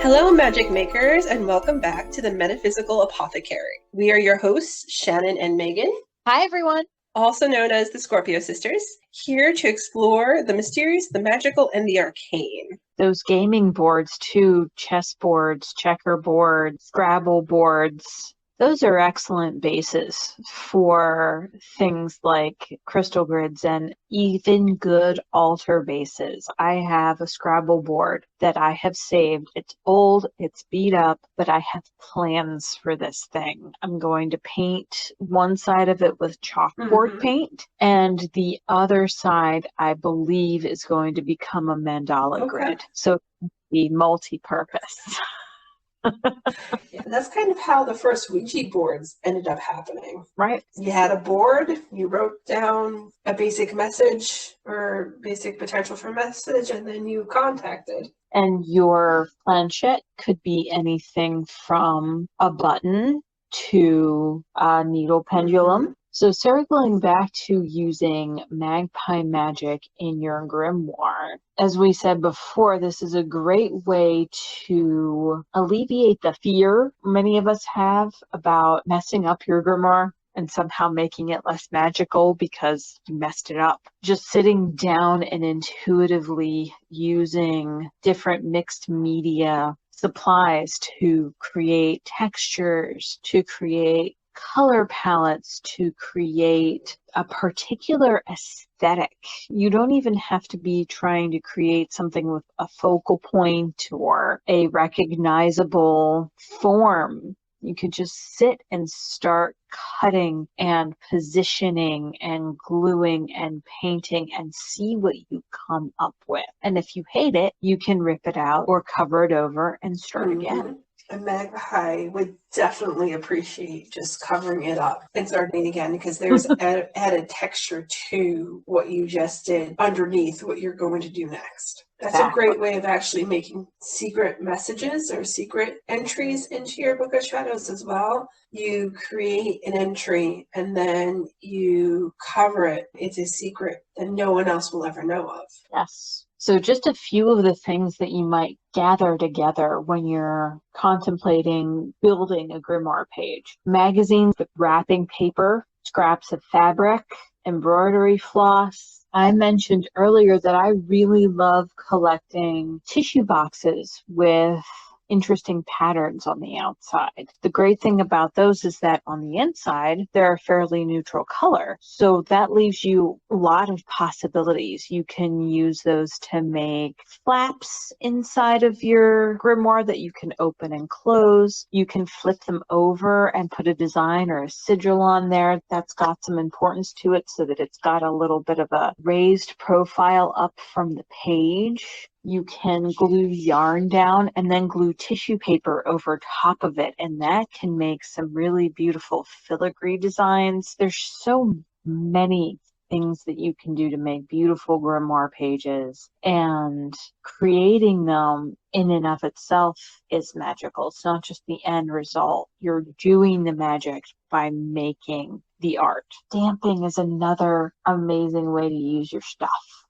Hello, magic makers, and welcome back to the Metaphysical Apothecary. We are your hosts, Shannon and Megan. Hi, everyone. Also known as the Scorpio Sisters, here to explore the mysterious, the magical, and the arcane. Those gaming boards too, chess boards, checkerboards, Scrabble boards, those are excellent bases for things like crystal grids and even good altar bases. I have a Scrabble board that I have saved. It's old, it's beat up, but I have plans for this thing. I'm going to paint one side of it with chalkboard paint, and the other side, I believe, is going to become a mandala grid. So it can be multi-purpose. Yeah, that's kind of how the first witchy boards ended up happening. Right. You had a board, you wrote down a basic message or basic potential for message, and then you contacted. And your planchette could be anything from a button to a needle pendulum. So circling back to using Magpie Magick in your grimoire, as we said before, this is a great way to alleviate the fear many of us have about messing up your grimoire and somehow making it less magical because you messed it up. Just sitting down and intuitively using different mixed media supplies to create textures, to create color palettes, to create a particular aesthetic. You don't even have to be trying to create something with a focal point or a recognizable form. You could just sit and start cutting and positioning and gluing and painting and see what you come up with. And if you hate it, you can rip it out or cover it over and start again. A Magpie would definitely appreciate just covering it up and starting again, because there's added texture to what you just did underneath what you're going to do next. That's a great way of actually making secret messages or secret entries into your Book of Shadows as well. You create an entry and then you cover it. It's a secret that no one else will ever know of. Yes. So just a few of the things that you might gather together when you're contemplating building a grimoire page. Magazines with wrapping paper, scraps of fabric, embroidery floss. I mentioned earlier that I really love collecting tissue boxes with interesting patterns on the outside. The great thing about those is that on the inside, they're a fairly neutral color. So that leaves you a lot of possibilities. You can use those to make flaps inside of your grimoire that you can open and close. You can flip them over and put a design or a sigil on there that's got some importance to it so that it's got a little bit of a raised profile up from the page. You can glue yarn down and then glue tissue paper over top of it, and that can make some really beautiful filigree designs. There's so many things that you can do to make beautiful grimoire pages, and creating them in and of itself is magical. It's not just the end result. You're doing the magic by making the art. Stamping is another amazing way to use your stuff.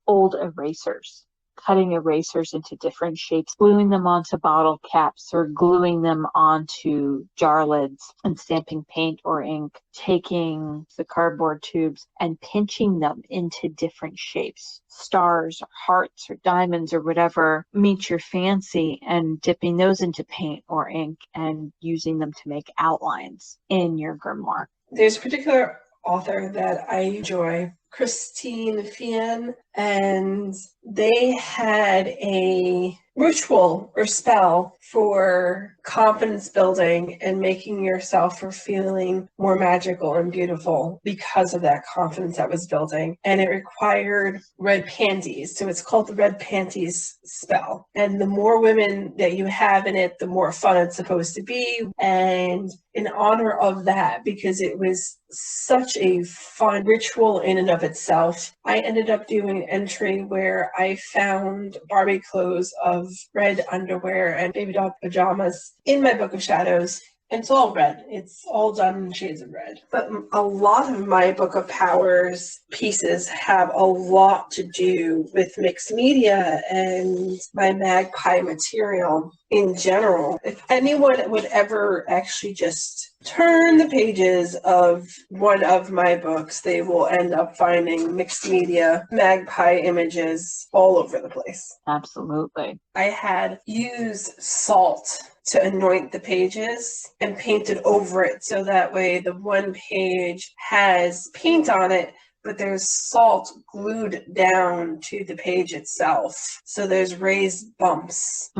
Old erasers. Cutting erasers into different shapes, gluing them onto bottle caps or gluing them onto jar lids and stamping paint or ink, taking the cardboard tubes and pinching them into different shapes, stars or hearts or diamonds or whatever meets your fancy, and dipping those into paint or ink and using them to make outlines in your grimoire. There's a particular author that I enjoy, Christine Fian, and they had a ritual or spell for confidence building and making yourself or feeling more magical and beautiful because of that confidence that was building. And it required red panties. So it's called the red panties spell. And the more women that you have in it, the more fun it's supposed to be. And in honor of that, because it was such a fun ritual in and of itself, I ended up doing an entry where I found Barbie clothes of red underwear and baby doll pajamas in my Book of Shadows. It's all red. It's all done in shades of red. But a lot of my Book of Powers pieces have a lot to do with mixed media and my Magpie material in general. If anyone would ever actually just turn the pages of one of my books, they will end up finding mixed media magpie images all over the place. Absolutely. I had used salt to anoint the pages and painted over it so that way the one page has paint on it, but there's salt glued down to the page itself. So there's raised bumps.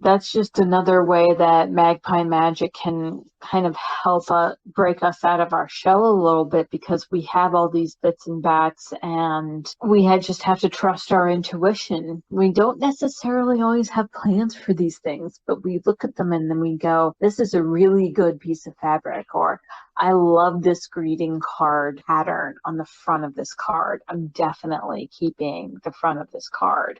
That's just another way that Magpie Magick can kind of help break us out of our shell a little bit, because we have all these bits and bats and just have to trust our intuition. We don't necessarily always have plans for these things, but we look at them and then we go, this is a really good piece of fabric, or I love this greeting card pattern on the front of this card. I'm definitely keeping the front of this card.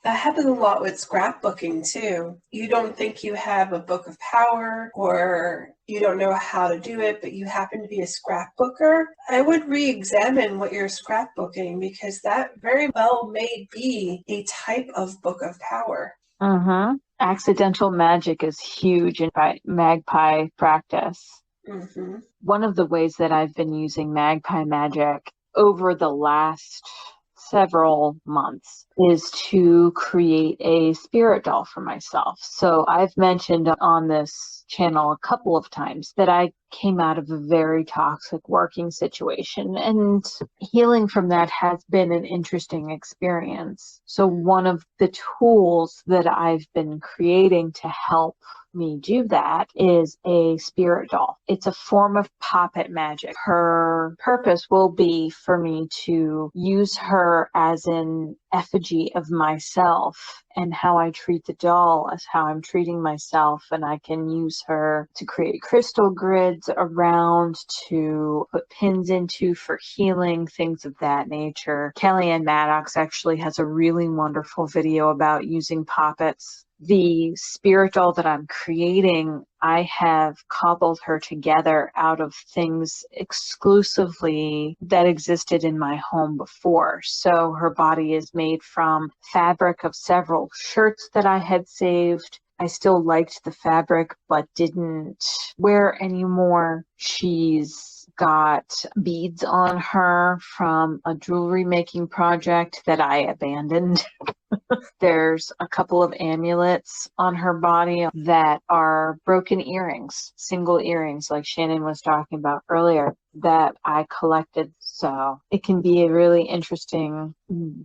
That happens a lot with scrapbooking too. You don't think you have a Book of Power, or you don't know how to do it, but you happen to be a scrapbooker. I would re-examine what you're scrapbooking, because that very well may be a type of Book of Power. Accidental magic is huge in Magpie practice. One of the ways that I've been using Magpie Magick over the last several months is to create a spirit doll for myself. So I've mentioned on this channel a couple of times that I came out of a very toxic working situation, and healing from that has been an interesting experience. So one of the tools that I've been creating to help me do that is a spirit doll. It's a form of puppet magic. Her purpose will be for me to use her as an effigy of myself, and how I treat the doll as how I'm treating myself. And I can use her to create crystal grids around, to put pins into for healing, things of that nature. Kellyanne Maddox actually has a really wonderful video about using puppets. The spirit doll that I'm creating, I have cobbled her together out of things exclusively that existed in my home before. So her body is made from fabric of several shirts that I had saved. I still liked the fabric, but didn't wear anymore. She's got beads on her from a jewelry making project that I abandoned. There's a couple of amulets on her body that are broken earrings, single earrings, like Shannon was talking about earlier, that I collected. So it can be a really interesting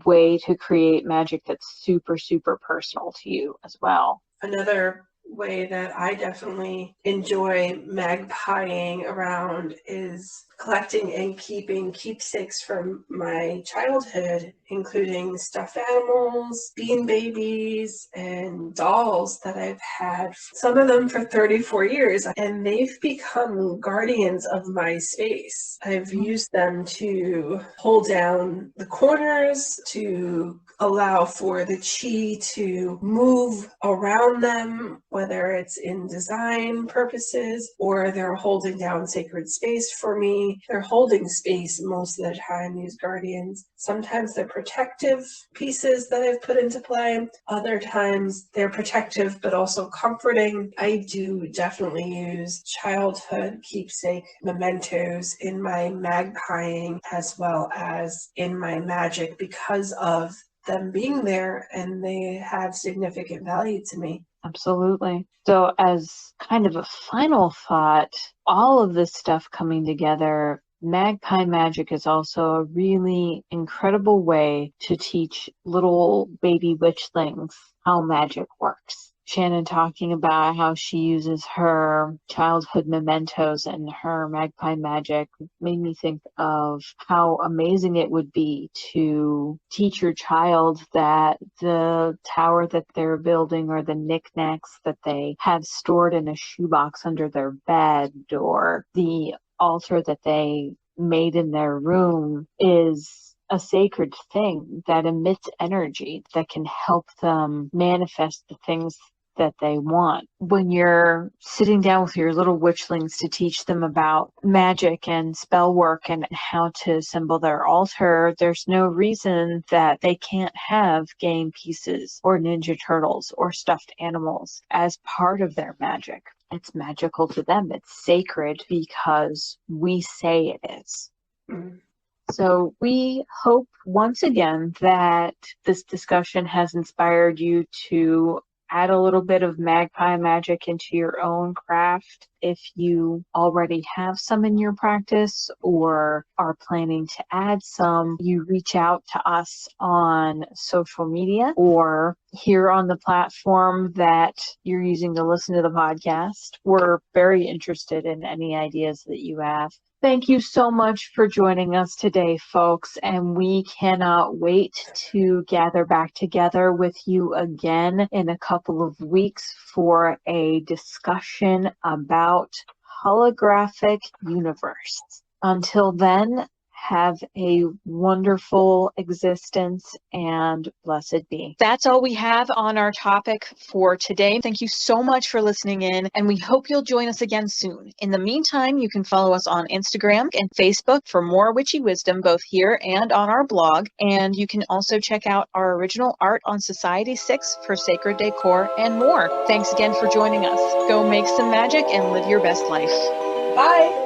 way to create magic that's super, super personal to you as well. Another way that I definitely enjoy magpieing around is collecting and keeping keepsakes from my childhood, including stuffed animals, bean babies, and dolls that I've had, some of them for 34 years, and they've become guardians of my space. I've used them to hold down the corners, to allow for the chi to move around them, whether it's in design purposes or they're holding down sacred space for me. They're holding space most of the time, these guardians. Sometimes they're protective pieces that I've put into play. Other times they're protective but also comforting. I do definitely use childhood keepsake mementos in my magpieing as well as in my magic, because of them being there, and they have significant value to me. Absolutely. So as kind of a final thought, all of this stuff coming together, Magpie Magick is also a really incredible way to teach little baby witchlings how magic works. Shannon talking about how she uses her childhood mementos and her Magpie Magick made me think of how amazing it would be to teach your child that the tower that they're building, or the knickknacks that they have stored in a shoebox under their bed, or the altar that they made in their room, is a sacred thing that emits energy that can help them manifest the things that they want. When you're sitting down with your little witchlings to teach them about magic and spell work and how to assemble their altar, there's no reason that they can't have game pieces or Ninja Turtles or stuffed animals as part of their magic. It's magical to them. It's sacred because we say it is. Mm. So we hope once again that this discussion has inspired you to add a little bit of Magpie Magick into your own craft. If you already have some in your practice or are planning to add some, you reach out to us on social media or here on the platform that you're using to listen to the podcast. We're very interested in any ideas that you have. Thank you so much for joining us today, folks, and we cannot wait to gather back together with you again in a couple of weeks for a discussion about holographic universe. Until then, have a wonderful existence and blessed be. That's all we have on our topic for today. Thank you so much for listening in, and we hope you'll join us again soon. In the meantime, you can follow us on Instagram and Facebook for more witchy wisdom, both here and on our blog. And you can also check out our original art on Society 6 for sacred decor and more. Thanks again for joining us. Go make some magic and live your best life. Bye.